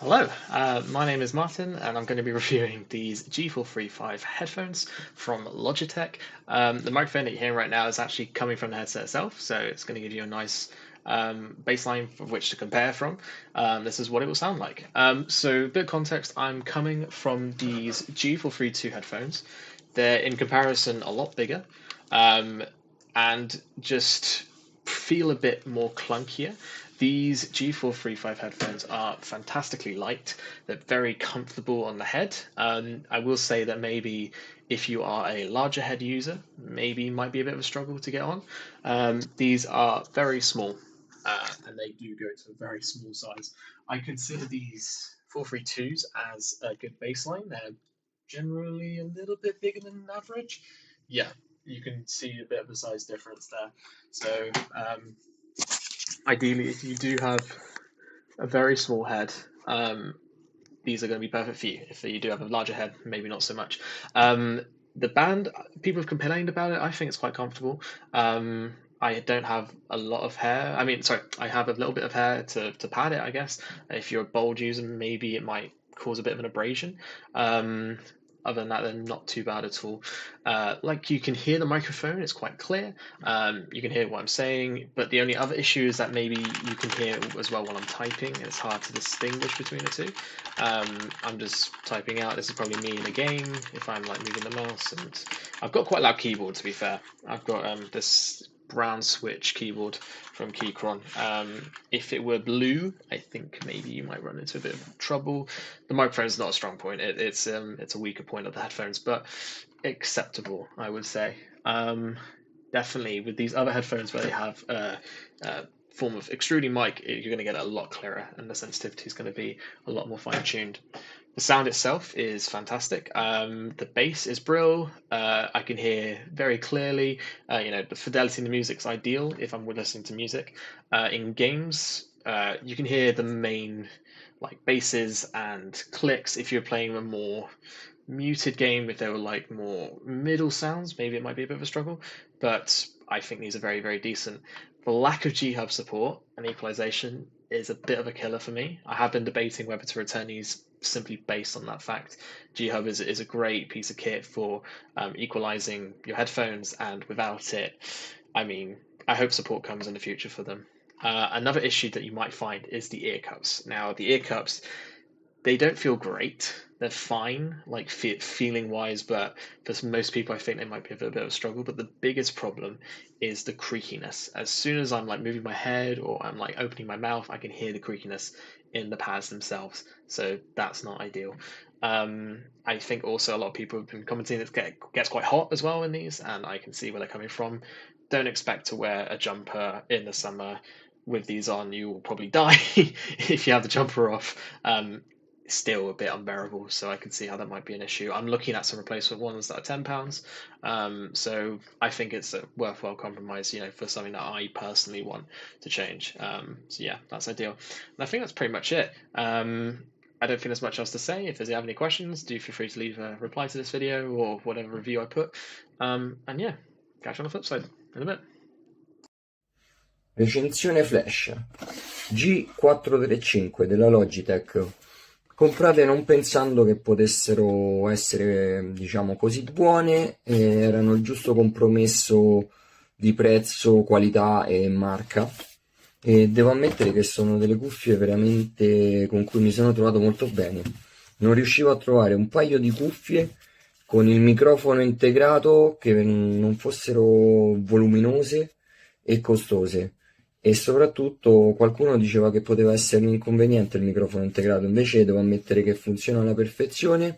Hello, my name is Martin, and I'm going to be reviewing these G435 headphones from Logitech. The microphone that you're hearing right now is actually coming from the headset itself, so it's going to give you a nice baseline of which to compare from. This is what it will sound like. So, a bit of context, I'm coming from these G432 headphones. They're in comparison a lot bigger, and just feel a bit more clunkier. These G435 headphones are fantastically light. They're very comfortable on the head. I will say that maybe if you are a larger head user, maybe might be a bit of a struggle to get on. These are very small, and they do go to a very small size. I consider these 432s as a good baseline. They're generally a little bit bigger than average. Yeah, you can see a bit of a size difference there. So ideally, if you do have a very small head, these are going to be perfect for you. If you do have a larger head, maybe not so much. The band, people have complained about it. I think it's quite comfortable. I don't have a lot of hair. I mean, sorry, I have a little bit of hair to pad it, I guess. If you're a bald user, maybe it might cause a bit of an abrasion. Other than that, they're not too bad at all. Like you can hear the microphone, it's quite clear. You can hear what I'm saying, but the only other issue is that maybe you can hear as well while I'm typing. It's hard to distinguish between the two. I'm just typing out. This is probably me in a game if I'm like moving the mouse, and I've got quite a loud keyboard to be fair. I've got this brown switch keyboard from Keychron. If it were blue, I think maybe you might run into a bit of trouble. The microphone is not a strong point. It's a weaker point of the headphones, but acceptable, I would say. Definitely with these other headphones where they have a form of extruding mic, you're going to get it a lot clearer, and the sensitivity is going to be a lot more fine tuned. The sound itself is fantastic. The bass is brill. I can hear very clearly. The fidelity in the music is ideal if I'm listening to music. In games, you can hear the main like basses and clicks. If you're playing a more muted game, if there were like more middle sounds, maybe it might be a bit of a struggle. But I think these are very, very decent. The lack of G-Hub support and equalization is a bit of a killer for me. I have been debating whether to return these simply based on that fact. G-Hub is a great piece of kit for equalizing your headphones, and without it, I mean, I hope support comes in the future for them. Another issue that you might find is the ear cups. Now, the ear cups, they don't feel great. They're fine, like feeling wise, but for most people, I think they might be a bit of a struggle. But the biggest problem is the creakiness. As soon as I'm like moving my head or I'm like opening my mouth, I can hear the creakiness in the pads themselves. So that's not ideal. I think also a lot of people have been commenting that it gets quite hot as well in these, and I can see where they're coming from. Don't expect to wear a jumper in the summer with these on. You will probably die if you have the jumper off. Still a bit unbearable, so I can see how that might be an issue. I'm looking at some replacement ones that are £10, so I think it's a worthwhile compromise, for something that I personally want to change. So yeah, that's ideal. And I think that's pretty much it. I don't think there's much else to say. If you have any questions, do feel free to leave a reply to this video or whatever review I put. And yeah, catch you on the flip side in a bit. Recensione flash G435 della Logitech, comprate non pensando che potessero essere, diciamo, così buone, erano il giusto compromesso di prezzo, qualità e marca, e devo ammettere che sono delle cuffie veramente con cui mi sono trovato molto bene. Non riuscivo a trovare un paio di cuffie con il microfono integrato che non fossero voluminose e costose, e soprattutto qualcuno diceva che poteva essere un inconveniente il microfono integrato. Invece devo ammettere che funziona alla perfezione,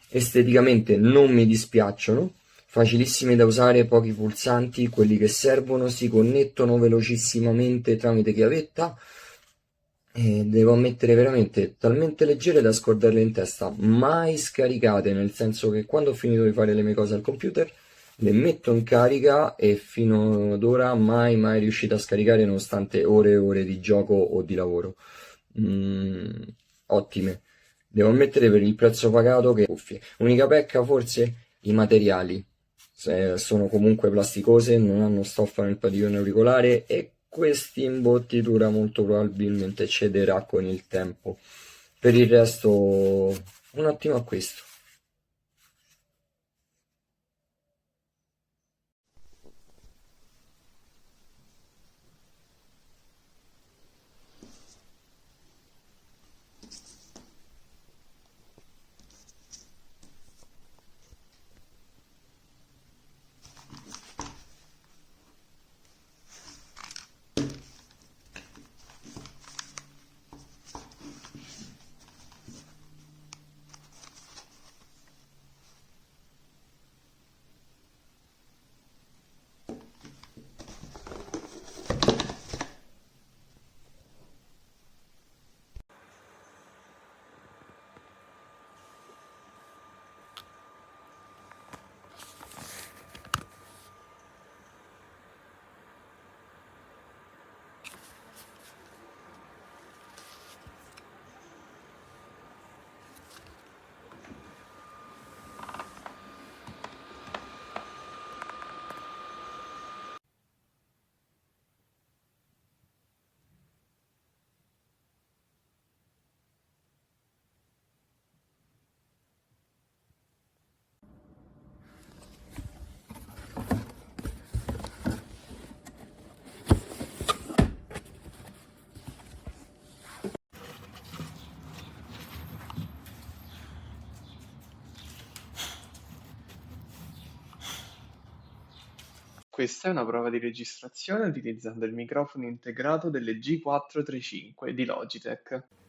esteticamente non mi dispiacciono, facilissimi da usare, pochi pulsanti, quelli che servono, si connettono velocissimamente tramite chiavetta, e devo ammettere veramente talmente leggere da scordarle in testa, mai scaricate, nel senso che quando ho finito di fare le mie cose al computer le metto in carica e fino ad ora mai riuscito a scaricare, nonostante ore e ore di gioco o di lavoro. Ottime, devo ammettere, per il prezzo pagato, che cuffie. Unica pecca forse i materiali, sono comunque plasticose, non hanno stoffa nel padiglione auricolare, e questa imbottitura molto probabilmente cederà con il tempo. Per il resto un ottimo acquisto. Questa è una prova di registrazione utilizzando il microfono integrato delle G435 di Logitech.